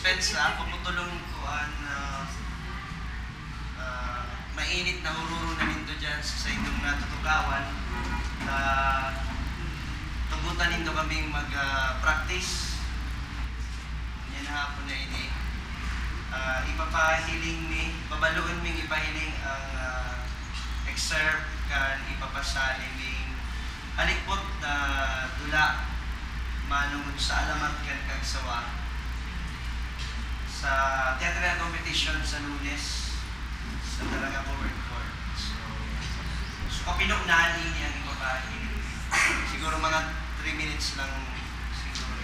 dispensa, puputulong ko ang mainit na ururo na nindo dyan sa inyong natutugawan na tugutan nindo kaming mag-practice. Yan hapon na ini. Ipapahiling mi, babaluin ming ipahiling ang excerpt kan ipapasali ming alikpot na dula manungod sa alamat kan kagsawa sa theatrical competition sa Lunes sa talaga forward court. So kapinugnahan ini ang ipapahiling. Siguro mga 3 minutes lang siguro.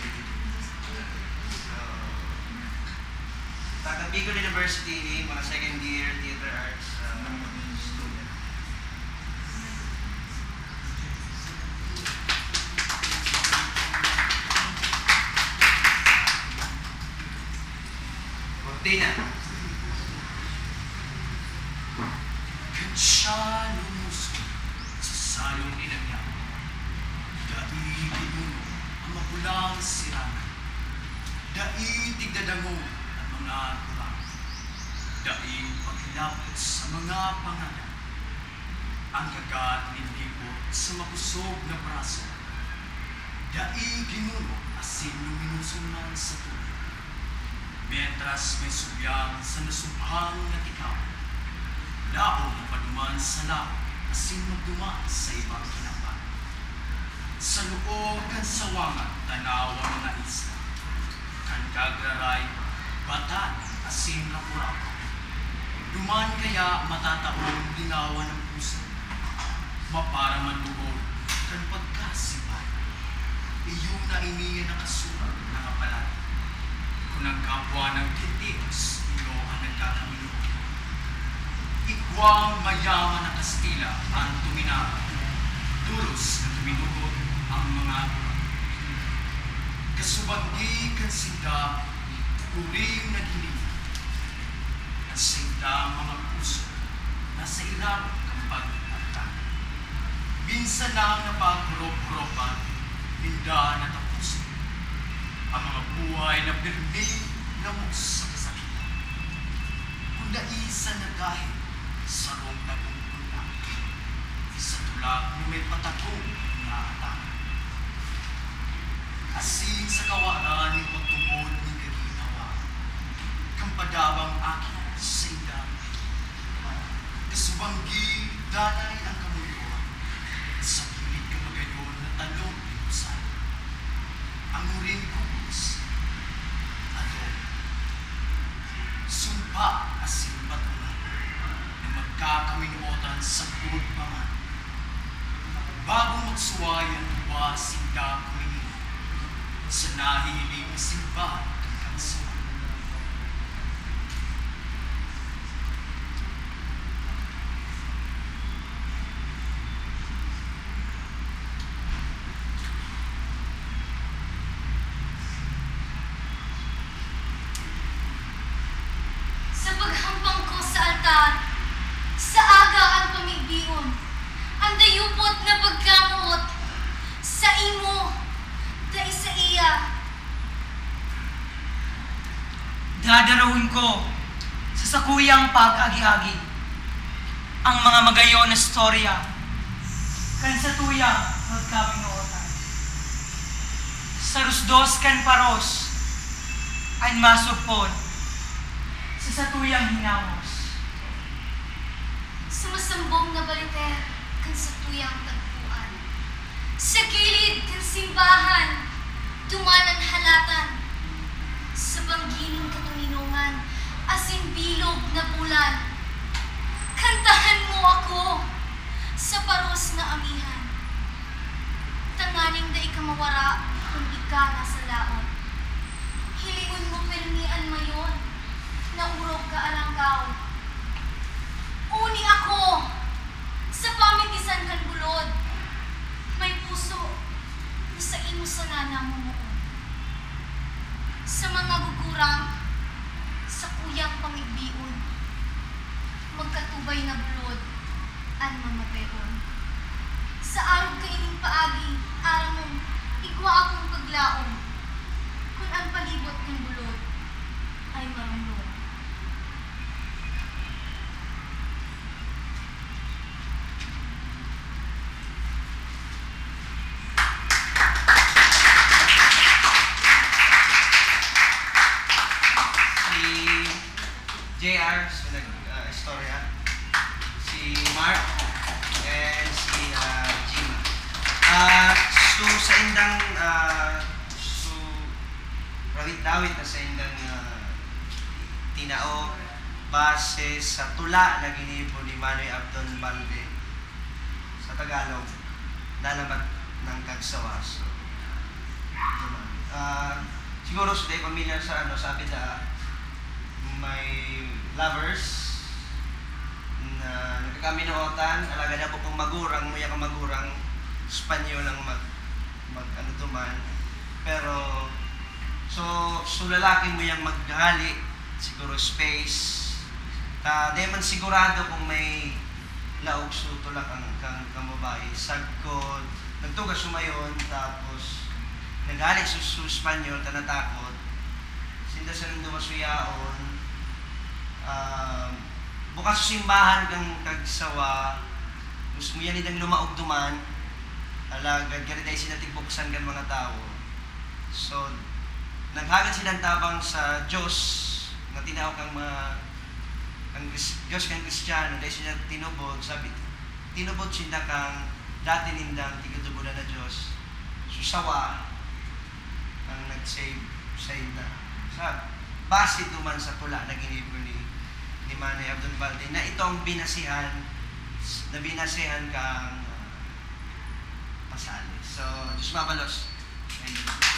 So Taga Bicol University, mga second year theater arts student. Cortina. Siya lumusot sa salong inangya. Daigid mo ang mapulang sirangan. Daig dadango ang mga kurang. Daig paghilapot sa mga pangalan. Ang kagat nilibot sa makusog na braso. Daig ginuno asin luminusunan sa tuloy. Mientras may subyang sa nasubhang na tikaw. Laong paduman sa lao, asin magduman sa ibang kinapan. Sa loob kan sawangan, tanaw ang mga isla. Kan kagraray, batan, asin na kurap. Duman kaya matataong linawan ng puso. Mapara man lugod, kan pagkasipay. Iyong na iniyan na kasurat ng apalan. Kung ang kapwa ng titios, iyo ang nagkakamilo. Igwang mayaman na Kastila ang tuminara. Dulos na tuminugod ang mga kurang. Kasubandi kan sinda, kuring naghiling. At sinda mga puso, nasa irap ng pag-agtan. Minsan lang napagkurop-kuropan, minda na tapos. Ang mga buhay na birni na sa kasakitan. Kung naisan na dahil, sarong nagungkul na. Sa tulak na may patagong na atang. Asin sa kawaran ng pagtungod ng gaginawa. Kampadawang akin sa indang. Kasubanggi, danay ang kamuluan. Sa pilit ka magayon na talong inusan. Ang uring kubos. Ato. Sumpa asin patungan. Magkakaminuotan sa good paman. Bagong magsuway ang luwa sinda kumingin sa nahihiling simbahan ng kansuan. Sa paghampang ko sa altar, sa aga ang pamigbion, ang dayupot na pagkamuot, sa imo, da isa iya. Dadarawin ko sa sakuyang pag-agi-agi ang mga magayon na storya kan sa tuyang magkapinuotan. Sa rusdos kan paros ay masupod sa satuyang hinamos. Sumasambong na baliter kan sa tuyang tagpuan. Sa gilid kan simbahan, dumanan halatan. Sa banggining katuninungan, asin bilog na bulan. Kantahan mo ako sa paros na amihan. Tanganing da ikamawara kung ika nasa laot. Hilingon mo pernian mayon, na urog ka alanggaw. Uni ako sa pamitisan kan bulod. May puso na sa imo sana namumuon. Sa mga gugurang, sa kuyang pamigbion, magkatubay na bulod, an mamapeon. Sa araw kaining paagi, aramong, igwa akong paglaom, kung ang palibot ng bulod, ay marunong. Si JR, so nag-istorya. Si Mark, and si Gina. So sa indang so rawit-dawit na sa indang tinao base sa tula na ginibo ni Manoy Abdon Balde sa Tagalog nalabat ng kagsawa. So siguro sa pamilyar sa sabi na may lovers na nagkakaminuotan, alaga na po kung magurang, muya ka magurang, Espanyol ang mag ano duman. Pero, so lalaki mo yung maghali, siguro space. Di man sigurado kung may laog so tulak kang kamabay. Sagkod, nagtugas sumayon, tapos naghalik sa Espanyol, tanatakot. Sinda sa nang dumasuyaon, bukas sa simbahan kang kagsawa, gusto mo yan idang lumaog duman, alagad ka rin tayo sinatigbuksan kan mga tao. So, naghagad silang tabang sa Diyos, na tinawag kang Diyos kang Kristiyano, dahil sila tinubod, sabi, tinubod sila kang dati nindang tigatubulan na Diyos, susawa, ang nag-save sa inda. Sabi, base duman sa tula na ginibro ni Manoy Abdon Balde na itong binasihan kang pasali. So, Diyos mabalos. Amen.